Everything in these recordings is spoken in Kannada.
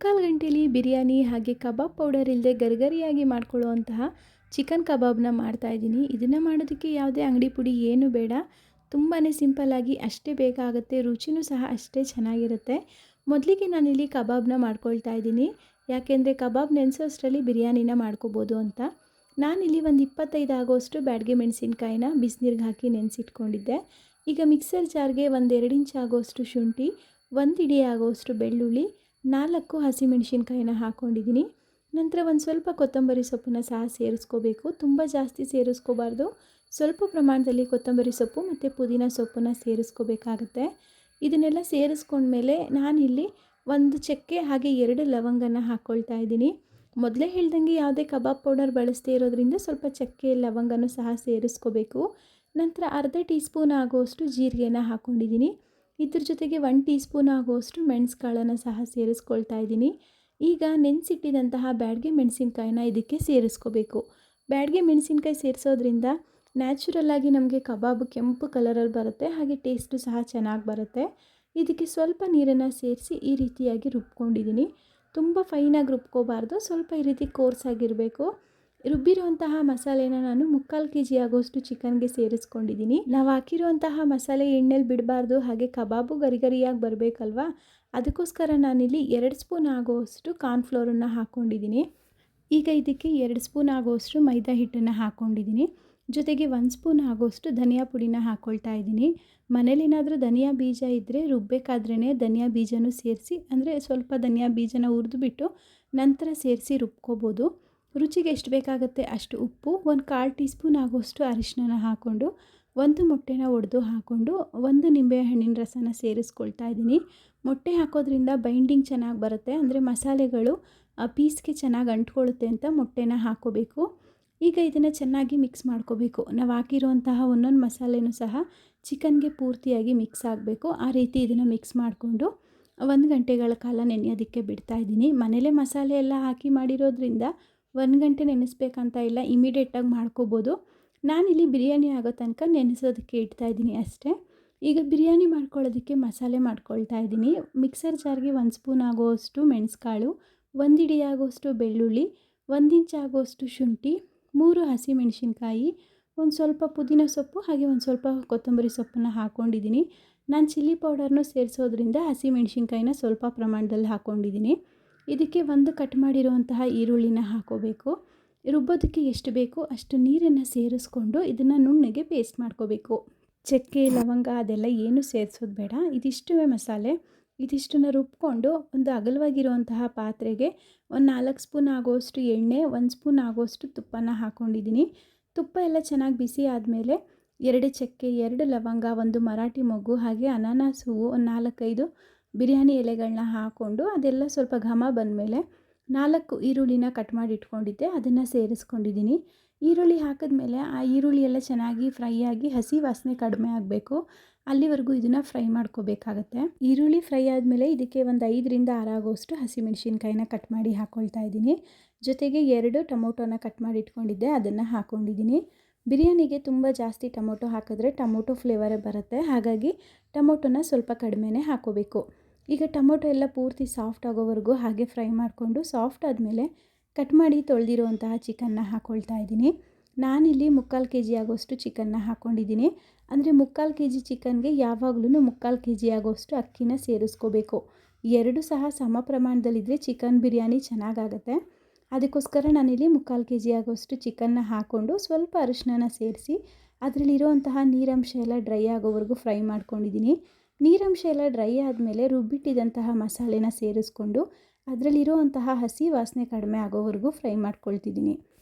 ಮುಕ್ಕಾಲು ಗಂಟೆಯಲ್ಲಿ ಬಿರಿಯಾನಿ ಹಾಗೆ ಕಬಾಬ್ ಪೌಡರ್ ಇಲ್ಲದೆ ಗರಿಗರಿಯಾಗಿ ಮಾಡ್ಕೊಳ್ಳುವಂತಹ ಚಿಕನ್ ಕಬಾಬ್ನ ಮಾಡ್ತಾಯಿದ್ದೀನಿ. ಇದನ್ನು ಮಾಡೋದಕ್ಕೆ ಯಾವುದೇ ಅಂಗಡಿ ಪುಡಿ ಏನು ಬೇಡ, ತುಂಬಾ ಸಿಂಪಲ್ಲಾಗಿ ಅಷ್ಟೇ ಬೇಗ ಆಗುತ್ತೆ, ರುಚಿನೂ ಸಹ ಅಷ್ಟೇ ಚೆನ್ನಾಗಿರುತ್ತೆ. ಮೊದಲಿಗೆ ನಾನಿಲ್ಲಿ ಕಬಾಬ್ನ ಮಾಡ್ಕೊಳ್ತಾ ಇದ್ದೀನಿ, ಯಾಕೆಂದರೆ ಕಬಾಬ್ ನೆನೆಸೋಷ್ಟರಲ್ಲಿ ಬಿರಿಯಾನಿನ ಮಾಡ್ಕೋಬೋದು ಅಂತ. ನಾನಿಲ್ಲಿ ಒಂದು 25 ಆಗೋಷ್ಟು ಬ್ಯಾಡಗೆ ಮೆಣಸಿನ್ಕಾಯಿನ ಬಿಸಿನೀರಿಗೆ ಹಾಕಿ ನೆನೆಸಿಟ್ಕೊಂಡಿದ್ದೆ. ಈಗ ಮಿಕ್ಸರ್ ಜಾರ್ಗೆ 1-2 ಇಂಚ್ ಆಗೋಷ್ಟು ಶುಂಠಿ, 1 ಇಡಿ ಆಗೋಷ್ಟು ಬೆಳ್ಳುಳ್ಳಿ, 4 ಹಸಿಮೆಣಸಿನ್ಕಾಯಿನ ಹಾಕ್ಕೊಂಡಿದ್ದೀನಿ. ನಂತರ ಒಂದು ಸ್ವಲ್ಪ ಕೊತ್ತಂಬರಿ ಸೊಪ್ಪನ್ನು ಸಹ ಸೇರಿಸ್ಕೋಬೇಕು. ತುಂಬ ಜಾಸ್ತಿ ಸೇರಿಸ್ಕೋಬಾರ್ದು, ಸ್ವಲ್ಪ ಪ್ರಮಾಣದಲ್ಲಿ ಕೊತ್ತಂಬರಿ ಸೊಪ್ಪು ಮತ್ತು ಪುದೀನ ಸೊಪ್ಪನ್ನು ಸೇರಿಸ್ಕೋಬೇಕಾಗತ್ತೆ. ಇದನ್ನೆಲ್ಲ ಸೇರಿಸ್ಕೊಂಡ್ಮೇಲೆ ನಾನಿಲ್ಲಿ 1 ಚಕ್ಕೆ ಹಾಗೆ 2 ಲವಂಗನ ಹಾಕ್ಕೊಳ್ತಾ ಇದ್ದೀನಿ. ಮೊದಲೇ ಹೇಳ್ದಂಗೆ ಯಾವುದೇ ಕಬಾಬ್ ಪೌಡರ್ ಬಳಸದೇ ಇರೋದ್ರಿಂದ ಸ್ವಲ್ಪ ಚಕ್ಕೆ ಲವಂಗನೂ ಸಹ ಸೇರಿಸ್ಕೋಬೇಕು. ನಂತರ ಅರ್ಧ ಟೀ ಸ್ಪೂನ್ ಆಗುವಷ್ಟು ಜೀರಿಗೆನ ಹಾಕ್ಕೊಂಡಿದ್ದೀನಿ. ಇದ್ರ ಜೊತೆಗೆ 1 ಟೀ ಸ್ಪೂನ್ ಆಗುವಷ್ಟು ಮೆಣಸು ಕಾಳನ್ನು ಸಹ ಸೇರಿಸ್ಕೊಳ್ತಾ ಇದ್ದೀನಿ. ಈಗ ನೆನೆಸಿಟ್ಟಿದಂತಹ ಬ್ಯಾಡಗೆ ಮೆಣಸಿನ್ಕಾಯಿನ ಇದಕ್ಕೆ ಸೇರಿಸ್ಕೋಬೇಕು. ಬ್ಯಾಡಗೆ ಮೆಣಸಿನ್ಕಾಯಿ ಸೇರಿಸೋದ್ರಿಂದ ನ್ಯಾಚುರಲ್ಲಾಗಿ ನಮಗೆ ಕಬಾಬ್ ಕೆಂಪು ಕಲರಲ್ಲಿ ಬರುತ್ತೆ, ಹಾಗೆ ಟೇಸ್ಟು ಸಹ ಚೆನ್ನಾಗಿ ಬರುತ್ತೆ. ಇದಕ್ಕೆ ಸ್ವಲ್ಪ ನೀರನ್ನು ಸೇರಿಸಿ ಈ ರೀತಿಯಾಗಿ ರುಬ್ಕೊಂಡಿದ್ದೀನಿ. ತುಂಬ ಫೈನಾಗಿ ರುಬ್ಕೋಬಾರ್ದು, ಸ್ವಲ್ಪ ಈ ರೀತಿ ಕೋರ್ಸಾಗಿರಬೇಕು. ರುಬ್ಬಿರುವಂತಹ ಮಸಾಲೆನ ನಾನು 3/4 kg ಆಗೋಷ್ಟು ಚಿಕನ್ಗೆ ಸೇರಿಸ್ಕೊಂಡಿದ್ದೀನಿ. ನಾವು ಹಾಕಿರುವಂತಹ ಮಸಾಲೆ ಎಣ್ಣೆಲಿ ಬಿಡಬಾರ್ದು, ಹಾಗೆ ಕಬಾಬು ಗರಿಗರಿಯಾಗಿ ಬರಬೇಕಲ್ವಾ, ಅದಕ್ಕೋಸ್ಕರ ನಾನಿಲ್ಲಿ 2 ಸ್ಪೂನ್ ಆಗೋಷ್ಟು ಕಾರ್ನ್ಫ್ಲೋರನ್ನು ಹಾಕ್ಕೊಂಡಿದ್ದೀನಿ. ಈಗ ಇದಕ್ಕೆ 2 ಸ್ಪೂನ್ ಆಗೋಷ್ಟು ಮೈದಾ ಹಿಟ್ಟನ್ನು ಹಾಕ್ಕೊಂಡಿದ್ದೀನಿ. ಜೊತೆಗೆ 1 ಸ್ಪೂನ್ ಆಗೋಷ್ಟು ಧನಿಯಾ ಪುಡಿನ ಹಾಕ್ಕೊಳ್ತಾ ಇದ್ದೀನಿ. ಮನೇಲೇನಾದರೂ ಧನಿಯಾ ಬೀಜ ಇದ್ದರೆ ರುಬ್ಬೇಕಾದ್ರೇ ಧನಿಯಾ ಬೀಜನೂ ಸೇರಿಸಿ, ಅಂದರೆ ಸ್ವಲ್ಪ ಧನಿಯಾ ಬೀಜನ ಹುರಿದುಬಿಟ್ಟು ನಂತರ ಸೇರಿಸಿ ರುಬ್ಕೋಬೋದು. ರುಚಿಗೆ ಎಷ್ಟು ಬೇಕಾಗುತ್ತೆ ಅಷ್ಟು ಉಪ್ಪು, 1/4 ಟೀ ಸ್ಪೂನ್ ಆಗೋಷ್ಟು ಅರಿಶಿನ ಹಾಕ್ಕೊಂಡು, 1 ಮೊಟ್ಟೆನ ಒಡೆದು ಹಾಕ್ಕೊಂಡು, 1 ನಿಂಬೆಹಣ್ಣಿನ ರಸನ ಸೇರಿಸ್ಕೊಳ್ತಾ ಇದ್ದೀನಿ. ಮೊಟ್ಟೆ ಹಾಕೋದ್ರಿಂದ ಬೈಂಡಿಂಗ್ ಚೆನ್ನಾಗಿ ಬರುತ್ತೆ, ಅಂದರೆ ಮಸಾಲೆಗಳು ಪೀಸ್ಗೆ ಚೆನ್ನಾಗಿ ಅಂಟ್ಕೊಳ್ಳುತ್ತೆ ಅಂತ ಮೊಟ್ಟೆನ ಹಾಕ್ಕೋಬೇಕು. ಈಗ ಇದನ್ನು ಚೆನ್ನಾಗಿ ಮಿಕ್ಸ್ ಮಾಡ್ಕೋಬೇಕು. ನಾವು ಹಾಕಿರುವಂತಹ ಒಂದೊಂದು ಮಸಾಲೆನೂ ಸಹ ಚಿಕನ್ಗೆ ಪೂರ್ತಿಯಾಗಿ ಮಿಕ್ಸ್ ಆಗಬೇಕು. ಆ ರೀತಿ ಇದನ್ನು ಮಿಕ್ಸ್ ಮಾಡಿಕೊಂಡು 1 ಗಂಟೆಗಳ ಕಾಲ ನೆನೆಯೋದಕ್ಕೆ ಬಿಡ್ತಾಯಿದ್ದೀನಿ. ಮನೇಲೇ ಮಸಾಲೆ ಎಲ್ಲ ಹಾಕಿ ಮಾಡಿರೋದ್ರಿಂದ 1 ಗಂಟೆ ನೆನೆಸ್ಬೇಕಂತ ಇಲ್ಲ, ಇಮಿಡಿಯೇಟಾಗಿ ಮಾಡ್ಕೋಬೋದು. ನಾನಿಲ್ಲಿ ಬಿರಿಯಾನಿ ಆಗೋ ತನಕ ನೆನೆಸೋದಕ್ಕೆ ಇಡ್ತಾಯಿದ್ದೀನಿ ಅಷ್ಟೇ. ಈಗ ಬಿರಿಯಾನಿ ಮಾಡ್ಕೊಳ್ಳೋದಕ್ಕೆ ಮಸಾಲೆ ಮಾಡ್ಕೊಳ್ತಾ ಇದ್ದೀನಿ. ಮಿಕ್ಸರ್ ಜಾರ್ಗೆ 1 ಸ್ಪೂನ್ ಆಗೋಷ್ಟು ಮೆಣಸುಕಾಳು, 1 ಇಡಿ ಆಗೋಷ್ಟು ಬೆಳ್ಳುಳ್ಳಿ, 1 ಇಂಚ್ ಆಗೋಷ್ಟು ಶುಂಠಿ, 3 ಹಸಿಮೆಣಸಿನ್ಕಾಯಿ, ಒಂದು ಸ್ವಲ್ಪ ಪುದೀನ ಸೊಪ್ಪು ಹಾಗೆ ಒಂದು ಸ್ವಲ್ಪ ಕೊತ್ತಂಬರಿ ಸೊಪ್ಪನ್ನು ಹಾಕ್ಕೊಂಡಿದ್ದೀನಿ. ನಾನು ಚಿಲ್ಲಿ ಪೌಡರ್ನೂ ಸೇರಿಸೋದ್ರಿಂದ ಹಸಿಮೆಣಸಿನ್ಕಾಯಿನ ಸ್ವಲ್ಪ ಪ್ರಮಾಣದಲ್ಲಿ ಹಾಕ್ಕೊಂಡಿದ್ದೀನಿ. ಇದಕ್ಕೆ 1 ಕಟ್ ಮಾಡಿರುವಂತಹ ಈರುಳ್ಳಿನ ಹಾಕ್ಕೋಬೇಕು. ರುಬ್ಬೋದಕ್ಕೆ ಎಷ್ಟು ಬೇಕೋ ಅಷ್ಟು ನೀರನ್ನು ಸೇರಿಸ್ಕೊಂಡು ಇದನ್ನು ನುಣ್ಣಗೆ ಪೇಸ್ಟ್ ಮಾಡ್ಕೋಬೇಕು. ಚಕ್ಕೆ ಲವಂಗ ಅದೆಲ್ಲ ಏನೂ ಸೇರಿಸೋದು ಬೇಡ, ಇದಿಷ್ಟೇ ಮಸಾಲೆ. ಇದಿಷ್ಟನ್ನು ರುಬ್ಕೊಂಡು ಒಂದು ಅಗಲವಾಗಿರುವಂತಹ ಪಾತ್ರೆಗೆ 4 ಸ್ಪೂನ್ ಆಗೋಷ್ಟು ಎಣ್ಣೆ, 1 ಸ್ಪೂನ್ ಆಗೋಷ್ಟು ತುಪ್ಪನ ಹಾಕ್ಕೊಂಡಿದ್ದೀನಿ. ತುಪ್ಪ ಎಲ್ಲ ಚೆನ್ನಾಗಿ ಬಿಸಿ ಆದಮೇಲೆ 2 ಚಕ್ಕೆ, 2 ಲವಂಗ, 1 ಮರಾಠಿ ಮೊಗ್ಗು ಹಾಗೆ ಅನಾನಸ್ ಹೂವು, ಒಂದು 4-5 ಬಿರಿಯಾನಿ ಎಲೆಗಳನ್ನ ಹಾಕ್ಕೊಂಡು ಅದೆಲ್ಲ ಸ್ವಲ್ಪ ಘಮ ಬಂದಮೇಲೆ 4 ಈರುಳ್ಳಿನ ಕಟ್ ಮಾಡಿ ಇಟ್ಕೊಂಡಿದ್ದೆ, ಅದನ್ನು ಸೇರಿಸ್ಕೊಂಡಿದ್ದೀನಿ. ಈರುಳ್ಳಿ ಹಾಕಿದ್ಮೇಲೆ ಆ ಈರುಳ್ಳಿ ಎಲ್ಲ ಚೆನ್ನಾಗಿ ಫ್ರೈ ಆಗಿ ಹಸಿ ವಾಸನೆ ಕಡಿಮೆ ಆಗಬೇಕು, ಅಲ್ಲಿವರೆಗೂ ಇದನ್ನು ಫ್ರೈ ಮಾಡ್ಕೋಬೇಕಾಗತ್ತೆ. ಈರುಳ್ಳಿ ಫ್ರೈ ಆದಮೇಲೆ ಇದಕ್ಕೆ ಒಂದು 5-6 ಆಗೋಷ್ಟು ಹಸಿಮೆಣಸಿನ್ಕಾಯಿನ ಕಟ್ ಮಾಡಿ ಹಾಕ್ಕೊಳ್ತಾ ಇದ್ದೀನಿ. ಜೊತೆಗೆ 2 ಟೊಮೊಟೊನ ಕಟ್ ಮಾಡಿ ಇಟ್ಕೊಂಡಿದ್ದೆ, ಅದನ್ನು ಹಾಕ್ಕೊಂಡಿದ್ದೀನಿ. ಬಿರಿಯಾನಿಗೆ ತುಂಬ ಜಾಸ್ತಿ ಟೊಮೊಟೊ ಹಾಕಿದ್ರೆ ಟೊಮೊಟೊ ಫ್ಲೇವರೇ ಬರುತ್ತೆ, ಹಾಗಾಗಿ ಟೊಮೊಟೊನ ಸ್ವಲ್ಪ ಕಡಿಮೆನೇ ಹಾಕ್ಕೋಬೇಕು. ಈಗ ಟೊಮೊಟೊ ಎಲ್ಲ ಪೂರ್ತಿ ಸಾಫ್ಟ್ ಆಗೋವರೆಗೂ ಹಾಗೆ ಫ್ರೈ ಮಾಡಿಕೊಂಡು, ಸಾಫ್ಟ್ ಆದಮೇಲೆ ಕಟ್ ಮಾಡಿ ತೊಳೆದಿರುವಂತಹ ಚಿಕನ್ನ ಹಾಕ್ಕೊಳ್ತಾ ಇದ್ದೀನಿ. ನಾನಿಲ್ಲಿ 3/4 kg ಆಗೋಷ್ಟು ಚಿಕನ್ನ ಹಾಕ್ಕೊಂಡಿದ್ದೀನಿ. ಅಂದರೆ 3/4 kg ಚಿಕನ್ಗೆ ಯಾವಾಗಲೂ 3/4 kg ಆಗೋಷ್ಟು ಅಕ್ಕಿನ ಸೇರಿಸ್ಕೋಬೇಕು. 2 ಸಹ ಸಮ ಪ್ರಮಾಣದಲ್ಲಿದ್ದರೆ ಚಿಕನ್ ಬಿರಿಯಾನಿ ಚೆನ್ನಾಗಾಗುತ್ತೆ. ಅದಕ್ಕೋಸ್ಕರ ನಾನಿಲ್ಲಿ 3/4 kg ಆಗೋಷ್ಟು ಚಿಕನ್ನ ಹಾಕ್ಕೊಂಡು ಸ್ವಲ್ಪ ಅರಿಶಿನ ಸೇರಿಸಿ ಅದರಲ್ಲಿರುವಂತಹ ನೀರಂಶ ಎಲ್ಲ ಡ್ರೈ ಆಗೋವರೆಗೂ ಫ್ರೈ ಮಾಡ್ಕೊಂಡಿದ್ದೀನಿ. ನೀರಂಶ ಎಲ್ಲ ಡ್ರೈ ಆದಮೇಲೆ ರುಬ್ಬಿಟ್ಟಿದ್ದಂತಹ ಮಸಾಲೆನ ಸೇರಿಸ್ಕೊಂಡು ಅದರಲ್ಲಿರುವಂತಹ ಹಸಿ ವಾಸನೆ ಕಡಿಮೆ ಆಗೋವರೆಗೂ ಫ್ರೈ ಮಾಡ್ಕೊಳ್ತಿದ್ದೀನಿ.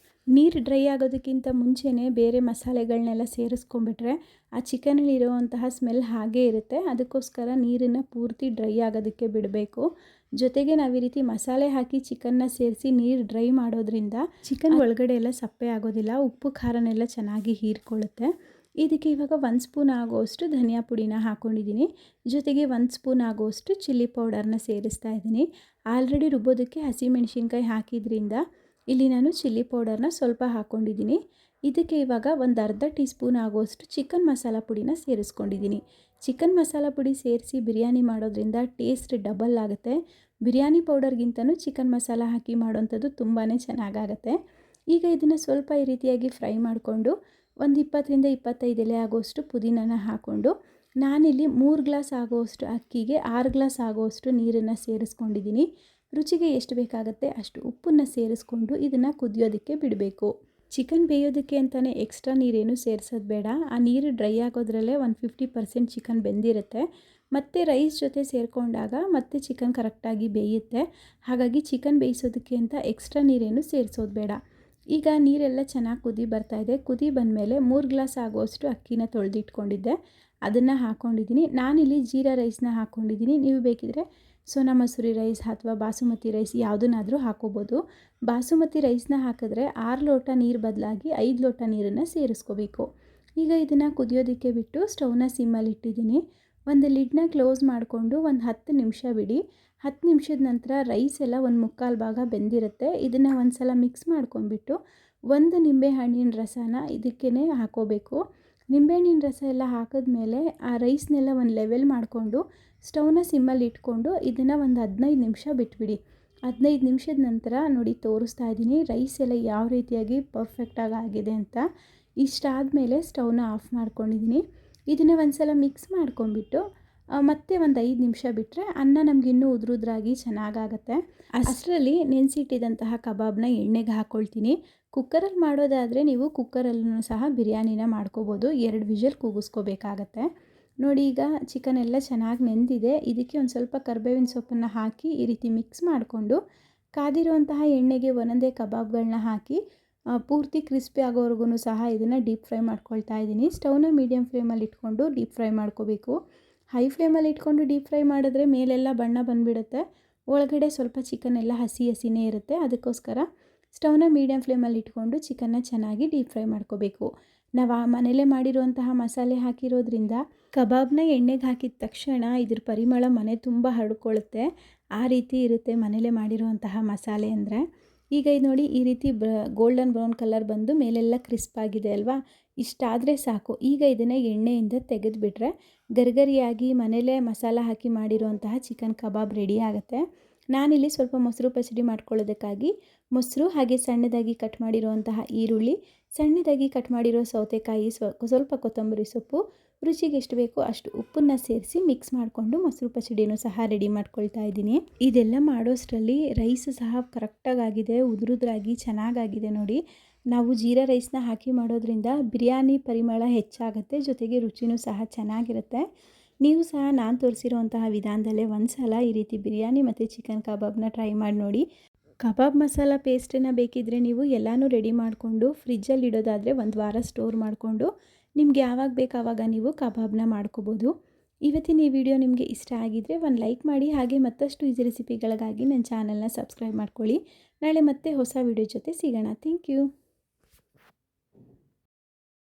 ನೀರು ಡ್ರೈ ಆಗೋದಕ್ಕಿಂತ ಮುಂಚೆನೇ ಬೇರೆ ಮಸಾಲೆಗಳನ್ನೆಲ್ಲ ಸೇರಿಸ್ಕೊಂಡ್ಬಿಟ್ರೆ ಆ ಚಿಕನಲ್ಲಿರುವಂತಹ ಸ್ಮೆಲ್ ಹಾಗೇ ಇರುತ್ತೆ, ಅದಕ್ಕೋಸ್ಕರ ನೀರನ್ನು ಪೂರ್ತಿ ಡ್ರೈ ಆಗೋದಕ್ಕೆ ಬಿಡಬೇಕು. ಜೊತೆಗೆ ನಾವು ಈ ರೀತಿ ಮಸಾಲೆ ಹಾಕಿ ಚಿಕನ್ನ ಸೇರಿಸಿ ನೀರು ಡ್ರೈ ಮಾಡೋದ್ರಿಂದ ಚಿಕನ್ ಒಳಗಡೆ ಎಲ್ಲ ಸಪ್ಪೆ ಆಗೋದಿಲ್ಲ, ಉಪ್ಪು ಖಾರನೆಲ್ಲ ಚೆನ್ನಾಗಿ ಹೀರ್ಕೊಳ್ಳುತ್ತೆ. ಇದಕ್ಕೆ ಇವಾಗ 1 ಸ್ಪೂನ್ ಆಗೋಷ್ಟು ಧನಿಯಾ ಪುಡಿನ ಹಾಕ್ಕೊಂಡಿದ್ದೀನಿ. ಜೊತೆಗೆ 1 ಸ್ಪೂನ್ ಆಗೋಷ್ಟು ಚಿಲ್ಲಿ ಪೌಡರ್ನ ಸೇರಿಸ್ತಾ ಇದ್ದೀನಿ. ಆಲ್ರೆಡಿ ರುಬ್ಬೋದಕ್ಕೆ ಹಸಿಮೆಣಸಿನ್ಕಾಯಿ ಹಾಕಿದ್ರಿಂದ ಇಲ್ಲಿ ನಾನು ಚಿಲ್ಲಿ ಪೌಡರ್ನ ಸ್ವಲ್ಪ ಹಾಕ್ಕೊಂಡಿದ್ದೀನಿ. ಇದಕ್ಕೆ ಇವಾಗ ಒಂದು ಅರ್ಧ ಟೀ ಸ್ಪೂನ್ ಆಗೋಷ್ಟು ಚಿಕನ್ ಮಸಾಲ ಪುಡಿನ ಸೇರಿಸ್ಕೊಂಡಿದ್ದೀನಿ. ಚಿಕನ್ ಮಸಾಲ ಪುಡಿ ಸೇರಿಸಿ ಬಿರಿಯಾನಿ ಮಾಡೋದ್ರಿಂದ ಟೇಸ್ಟ್ ಡಬಲ್ ಆಗುತ್ತೆ. ಬಿರಿಯಾನಿ ಪೌಡರ್ಗಿಂತನೂ ಚಿಕನ್ ಮಸಾಲ ಹಾಕಿ ಮಾಡೋವಂಥದ್ದು ತುಂಬಾ ಚೆನ್ನಾಗಾಗತ್ತೆ. ಈಗ ಇದನ್ನು ಸ್ವಲ್ಪ ಈ ರೀತಿಯಾಗಿ ಫ್ರೈ ಮಾಡಿಕೊಂಡು ಒಂದು 20ರಿಂದ 25 ಎಲೆ ಆಗೋಷ್ಟು ಪುದೀನನ ಹಾಕ್ಕೊಂಡು ನಾನಿಲ್ಲಿ 3 ಗ್ಲಾಸ್ ಆಗೋವಷ್ಟು ಅಕ್ಕಿಗೆ 6 ಗ್ಲಾಸ್ ಆಗೋವಷ್ಟು ನೀರನ್ನು ಸೇರಿಸ್ಕೊಂಡಿದ್ದೀನಿ. ರುಚಿಗೆ ಎಷ್ಟು ಬೇಕಾಗುತ್ತೆ ಅಷ್ಟು ಉಪ್ಪನ್ನು ಸೇರಿಸ್ಕೊಂಡು ಇದನ್ನು ಕುದಿಯೋದಕ್ಕೆ ಬಿಡಬೇಕು. ಚಿಕನ್ ಬೇಯೋದಕ್ಕೆ ಅಂತಲೇ ಎಕ್ಸ್ಟ್ರಾ ನೀರೇನು ಸೇರಿಸೋದು ಬೇಡ. ಆ ನೀರು ಡ್ರೈ ಆಗೋದ್ರಲ್ಲೇ ಒಂದು 50% ಚಿಕನ್ ಬೆಂದಿರುತ್ತೆ. ಮತ್ತು ರೈಸ್ ಜೊತೆ ಸೇರಿಕೊಂಡಾಗ ಮತ್ತೆ ಚಿಕನ್ ಕರೆಕ್ಟಾಗಿ ಬೇಯುತ್ತೆ. ಹಾಗಾಗಿ ಚಿಕನ್ ಬೇಯಿಸೋದಕ್ಕೆ ಅಂತ ಎಕ್ಸ್ಟ್ರಾ ನೀರೇನು ಸೇರಿಸೋದು ಬೇಡ. ಈಗ ನೀರೆಲ್ಲ ಚೆನ್ನಾಗಿ ಕುದಿ ಬರ್ತಾಯಿದೆ. ಕುದಿ ಬಂದಮೇಲೆ 3 ಗ್ಲಾಸ್ ಆಗೋವಷ್ಟು ಅಕ್ಕಿನ ತೊಳೆದಿಟ್ಕೊಂಡಿದ್ದೆ, ಅದನ್ನು ಹಾಕ್ಕೊಂಡಿದ್ದೀನಿ. ನಾನಿಲ್ಲಿ ಜೀರಾ ರೈಸ್ನ ಹಾಕ್ಕೊಂಡಿದ್ದೀನಿ. ನೀವು ಬೇಕಿದ್ರೆ ಸೋನಾ ಮಸೂರಿ ರೈಸ್ ಅಥವಾ ಬಾಸುಮತಿ ರೈಸ್ ಯಾವುದನ್ನಾದರೂ ಹಾಕೋಬೋದು. ಬಾಸುಮತಿ ರೈಸ್ನ ಹಾಕಿದ್ರೆ 6 ಲೋಟ ನೀರು ಬದಲಾಗಿ 5 ಲೋಟ ನೀರನ್ನು ಸೇರಿಸ್ಕೋಬೇಕು. ಈಗ ಇದನ್ನು ಕುದಿಯೋದಕ್ಕೆ ಬಿಟ್ಟು ಸ್ಟವ್ನ ಸಿಮ್ಮಲ್ಲಿ ಇಟ್ಟಿದ್ದೀನಿ. ಒಂದು ಲಿಡ್ನ ಕ್ಲೋಸ್ ಮಾಡಿಕೊಂಡು ಒಂದು 10 ನಿಮಿಷ ಬಿಡಿ. 10 ನಿಮಿಷದ ನಂತರ ರೈಸ್ ಎಲ್ಲ ಒಂದು 3/4 ಭಾಗ ಬೆಂದಿರುತ್ತೆ. ಇದನ್ನು ಒಂದು ಸಲ ಮಿಕ್ಸ್ ಮಾಡ್ಕೊಂಡ್ಬಿಟ್ಟು ಒಂದು ನಿಂಬೆಹಣ್ಣಿನ ರಸನ ಇದಕ್ಕೇ ಹಾಕೋಬೇಕು. ನಿಂಬೆಹಣ್ಣಿನ ರಸ ಎಲ್ಲ ಹಾಕಿದ್ಮೇಲೆ ಆ ರೈಸ್ನೆಲ್ಲ ಒಂದು ಲೆವೆಲ್ ಮಾಡಿಕೊಂಡು ಸ್ಟವ್ನ ಸಿಮ್ಮಲ್ಲಿ ಇಟ್ಕೊಂಡು ಇದನ್ನು ಒಂದು 15 ನಿಮಿಷ ಬಿಟ್ಬಿಡಿ. 15 ನಿಮಿಷದ ನಂತರ ನೋಡಿ ತೋರಿಸ್ತಾ ಇದ್ದೀನಿ ರೈಸ್ ಎಲ್ಲ ಯಾವ ರೀತಿಯಾಗಿ ಪರ್ಫೆಕ್ಟಾಗಿ ಆಗಿದೆ ಅಂತ. ಇಷ್ಟಾದಮೇಲೆ ಸ್ಟವ್ನ ಆಫ್ ಮಾಡ್ಕೊಂಡಿದ್ದೀನಿ. ಇದನ್ನು ಒಂದು ಸಲ ಮಿಕ್ಸ್ ಮಾಡ್ಕೊಂಡ್ಬಿಟ್ಟು ಮತ್ತೆ ಒಂದು 5 ನಿಮಿಷ ಬಿಟ್ಟರೆ ಅನ್ನ ನಮಗಿನ್ನೂ ಉದುರುದ್ರಾಗಿ ಚೆನ್ನಾಗಾಗತ್ತೆ. ಅಷ್ಟರಲ್ಲಿ ನೆನೆಸಿಟ್ಟಿದ್ದಂತಹ ಕಬಾಬ್ನ ಎಣ್ಣೆಗೆ ಹಾಕ್ಕೊಳ್ತೀನಿ. ಕುಕ್ಕರಲ್ಲಿ ಮಾಡೋದಾದರೆ ನೀವು ಕುಕ್ಕರಲ್ಲೂ ಸಹ ಬಿರಿಯಾನಿನ ಮಾಡ್ಕೋಬೋದು. 2 ವಿಷಲ್ ಕೂಗಿಸ್ಕೋಬೇಕಾಗತ್ತೆ. ನೋಡಿ ಈಗ ಚಿಕನ್ ಎಲ್ಲ ಚೆನ್ನಾಗಿ ನೆಂದಿದೆ. ಇದಕ್ಕೆ ಒಂದು ಸ್ವಲ್ಪ ಕರಿಬೇವಿನ ಸೊಪ್ಪನ್ನು ಹಾಕಿ ಈ ರೀತಿ ಮಿಕ್ಸ್ ಮಾಡಿಕೊಂಡು ಕಾದಿರುವಂತಹ ಎಣ್ಣೆಗೆ ಒಂದೊಂದೇ ಕಬಾಬ್ಗಳನ್ನ ಹಾಕಿ ಪೂರ್ತಿ ಕ್ರಿಸ್ಪಿ ಆಗೋವರೆಗೂ ಸಹ ಇದನ್ನು ಡೀಪ್ ಫ್ರೈ ಮಾಡ್ಕೊಳ್ತಾ ಇದ್ದೀನಿ. ಸ್ಟವ್ನ ಮೀಡಿಯಮ್ ಫ್ಲೇಮಲ್ಲಿ ಇಟ್ಕೊಂಡು ಡೀಪ್ ಫ್ರೈ ಮಾಡ್ಕೋಬೇಕು. ಹೈ ಫ್ಲೇಮಲ್ಲಿ ಇಟ್ಕೊಂಡು ಡೀಪ್ ಫ್ರೈ ಮಾಡಿದ್ರೆ ಮೇಲೆಲ್ಲ ಬಣ್ಣ ಬಂದುಬಿಡುತ್ತೆ, ಒಳಗಡೆ ಸ್ವಲ್ಪ ಚಿಕನ್ ಎಲ್ಲ ಹಸಿ ಹಸಿನೇ ಇರುತ್ತೆ. ಅದಕ್ಕೋಸ್ಕರ ಸ್ಟವ್ನ ಮೀಡಿಯಮ್ ಫ್ಲೇಮಲ್ಲಿ ಇಟ್ಕೊಂಡು ಚಿಕನ್ನ ಚೆನ್ನಾಗಿ ಡೀಪ್ ಫ್ರೈ ಮಾಡ್ಕೋಬೇಕು. ನಾವು ಮನೇಲೇ ಮಾಡಿರುವಂತಹ ಮಸಾಲೆ ಹಾಕಿರೋದ್ರಿಂದ ಕಬಾಬ್ನ ಎಣ್ಣೆಗೆ ಹಾಕಿದ ತಕ್ಷಣ ಇದ್ರ ಪರಿಮಳ ಮನೆ ತುಂಬ ಹರಡ್ಕೊಳ್ಳುತ್ತೆ. ಆ ರೀತಿ ಇರುತ್ತೆ ಮನೇಲೇ ಮಾಡಿರುವಂತಹ ಮಸಾಲೆ ಅಂದರೆ. ಈಗ ಇದು ನೋಡಿ ಈ ರೀತಿ ಗೋಲ್ಡನ್ ಬ್ರೌನ್ ಕಲರ್ ಬಂದು ಮೇಲೆಲ್ಲ ಕ್ರಿಸ್ಪ್ ಆಗಿದೆ ಅಲ್ವಾ, ಇಷ್ಟಾದರೆ ಸಾಕು. ಈಗ ಇದನ್ನು ಎಣ್ಣೆಯಿಂದ ತೆಗೆದುಬಿಟ್ರೆ ಗರಿಗರಿಯಾಗಿ ಮನೇಲೇ ಮಸಾಲ ಹಾಕಿ ಮಾಡಿರುವಂತಹ ಚಿಕನ್ ಕಬಾಬ್ ರೆಡಿ ಆಗುತ್ತೆ. ನಾನಿಲ್ಲಿ ಸ್ವಲ್ಪ ಮೊಸರು ಪಚಡಿ ಮಾಡ್ಕೊಳ್ಳೋದಕ್ಕಾಗಿ ಮೊಸರು ಹಾಗೆ ಸಣ್ಣದಾಗಿ ಕಟ್ ಮಾಡಿರುವಂತಹ ಈರುಳ್ಳಿ, ಸಣ್ಣದಾಗಿ ಕಟ್ ಮಾಡಿರೋ ಸೌತೆಕಾಯಿ, ಸ್ವಲ್ಪ ಕೊತ್ತಂಬರಿ ಸೊಪ್ಪು, ರುಚಿಗೆ ಎಷ್ಟು ಬೇಕೋ ಅಷ್ಟು ಉಪ್ಪನ್ನು ಸೇರಿಸಿ ಮಿಕ್ಸ್ ಮಾಡಿಕೊಂಡು ಮೊಸರು ಪಚಡಿನೂ ಸಹ ರೆಡಿ ಮಾಡ್ಕೊಳ್ತಾ ಇದ್ದೀನಿ. ಇದೆಲ್ಲ ಮಾಡೋಷ್ಟರಲ್ಲಿ ರೈಸ್ ಸಹ ಕರೆಕ್ಟಾಗಿದೆ, ಉದುರುದ್ರಾಗಿ ಚೆನ್ನಾಗಾಗಿದೆ ನೋಡಿ. ನಾವು ಜೀರಾ ರೈಸ್ನ ಹಾಕಿ ಮಾಡೋದ್ರಿಂದ ಬಿರಿಯಾನಿ ಪರಿಮಳ ಹೆಚ್ಚಾಗುತ್ತೆ, ಜೊತೆಗೆ ರುಚಿನೂ ಸಹ ಚೆನ್ನಾಗಿರುತ್ತೆ. ನೀವು ಸಹ ನಾನು ತೋರಿಸಿರುವಂತಹ ವಿಧಾನದಲ್ಲೇ ಒಂದು ಸಲ ಈ ರೀತಿ ಬಿರಿಯಾನಿ ಮತ್ತು ಚಿಕನ್ ಕಬಾಬ್ನ ಟ್ರೈ ಮಾಡಿ ನೋಡಿ. ಕಬಾಬ್ ಮಸಾಲ ಪೇಸ್ಟನ್ನು ಬೇಕಿದ್ದರೆ ನೀವು ಎಲ್ಲನೂ ರೆಡಿ ಮಾಡಿಕೊಂಡು ಫ್ರಿಜ್ಜಲ್ಲಿ ಇಡೋದಾದರೆ 1 ವಾರ ಸ್ಟೋರ್ ಮಾಡಿಕೊಂಡು ನಿಮ್ಗೆ ಯಾವಾಗ ಬೇಕು ಆವಾಗ ನೀವು ಕಬಾಬ್ನ ಮಾಡ್ಕೋಬೋದು. ಇವತ್ತಿನ ಈ ವಿಡಿಯೋ ನಿಮಗೆ ಇಷ್ಟ ಆಗಿದ್ದರೆ ಒಂದು ಲೈಕ್ ಮಾಡಿ, ಹಾಗೆ ಮತ್ತಷ್ಟು ಈಸಿ ರೆಸಿಪಿಗಳಿಗಾಗಿ ನನ್ನ ಚಾನಲ್ನ ಸಬ್ಸ್ಕ್ರೈಬ್ ಮಾಡ್ಕೊಳ್ಳಿ. ನಾಳೆ ಮತ್ತೆ ಹೊಸ ವಿಡಿಯೋ ಜೊತೆ ಸಿಗೋಣ. Thank you.